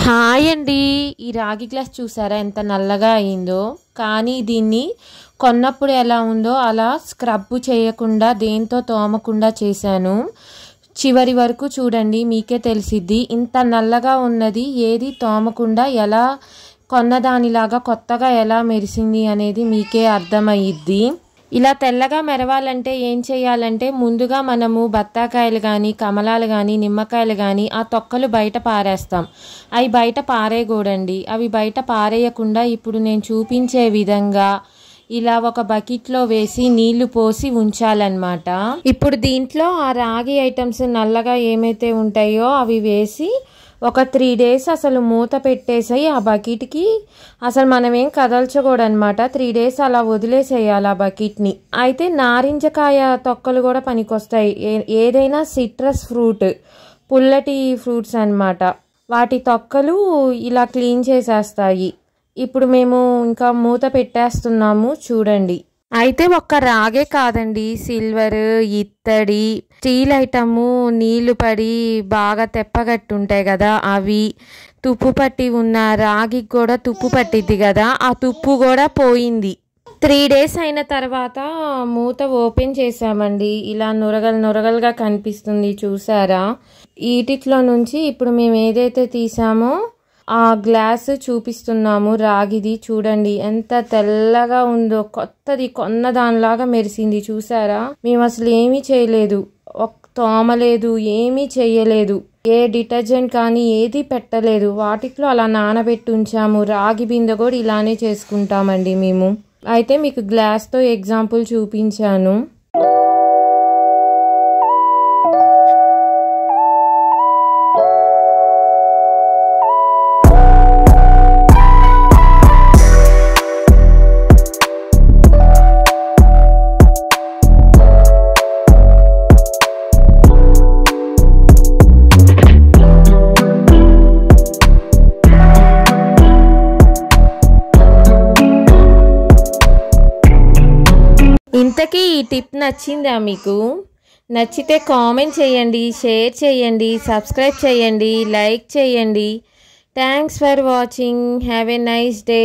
Hi అండి. ఈ రాగి గ్లాస్ చూసారా ఎంత నల్లగా అయిందో. కానీ దీన్ని కొన్నప్పుడు ఎలా ఉందో అలా స్క్రబ్ చేయకుండా దేంతో తోమకుండా చేశాను. చివరి వరకు చూడండి, మీకే తెలిసిద్ది ఇంత నల్లగా ఉన్నది ఏది తోమకుండా ఎలా కొన్నదానిలాగా కొత్తగా ఎలా మెరిసింది అనేది మీకే అర్థమయ్యిద్ది. ఇలా తెల్లగా మెరవాలంటే ఏం చేయాలంటే ముందుగా మనము బత్తాకాయలు కానీ కమలాలు కానీ నిమ్మకాయలు కానీ ఆ తొక్కలు బయట పారేస్తాం. అవి బయట పారేయకూడండి. అవి బయట పారేయకుండా ఇప్పుడు నేను చూపించే విధంగా ఇలా ఒక బకెట్లో వేసి నీళ్లు పోసి ఉంచాలన్నమాట. ఇప్పుడు దీంట్లో ఆ రాగి ఐటమ్స్ నల్లగా ఏమైతే ఉంటాయో అవి వేసి ఒక 3 days అసలు మూత పెట్టేసాయి. ఆ బకెట్కి అసలు మనం ఏం కదల్చకూడదనమాట. 3 days అలా వదిలేసేయాలి ఆ బకెట్ని. అయితే నారింజకాయ తొక్కలు కూడా పనికొస్తాయి. ఏదైనా సిట్రస్ ఫ్రూట్, పుల్లటి ఫ్రూట్స్ అన్నమాట, వాటి తొక్కలు ఇలా క్లీన్ చేసేస్తాయి. ఇప్పుడు మేము ఇంకా మూత పెట్టేస్తున్నాము చూడండి. అయితే ఒక్క రాగే కాదండి, సిల్వర్, ఇత్తడి, స్టీల్ ఐటము నీళ్లు పడి బాగా తెప్పగట్టుంటాయి కదా అవి, తుప్పు పట్టి ఉన్న రాగికి కూడా తుప్పు పట్టిద్ది కదా, ఆ తుప్పు కూడా పోయింది. 3 days అయిన తర్వాత మూత ఓపెన్ చేసామండి. ఇలా నురగలుగా కనిపిస్తుంది చూసారా. వీటిలో నుంచి ఇప్పుడు మేము ఏదైతే తీసామో ఆ గ్లాస్ చూపిస్తున్నాము. రాగిది చూడండి ఎంత తెల్లగా ఉందో, కొత్తది కొన్న దానిలాగా మెరిసింది చూసారా. మేము అసలు ఏమీ చేయలేదు, తోమలేదు, ఏమీ చేయలేదు, ఏ డిటర్జెంట్ కానీ ఏది పెట్టలేదు. వాటిలో అలా నానబెట్టి ఉంచాము. రాగి బిందె కూడా ఇలానే చేసుకుంటామండి మేము. అయితే మీకు గ్లాస్తో ఎగ్జాంపుల్ చూపించాను. ఇంతకీ ఈ టిప్ నచ్చిందా మీకు? నచ్చితే కామెంట్ చేయండి, షేర్ చేయండి, సబ్స్క్రైబ్ చేయండి, లైక్ చేయండి. Thanks for watching. Have a nice day.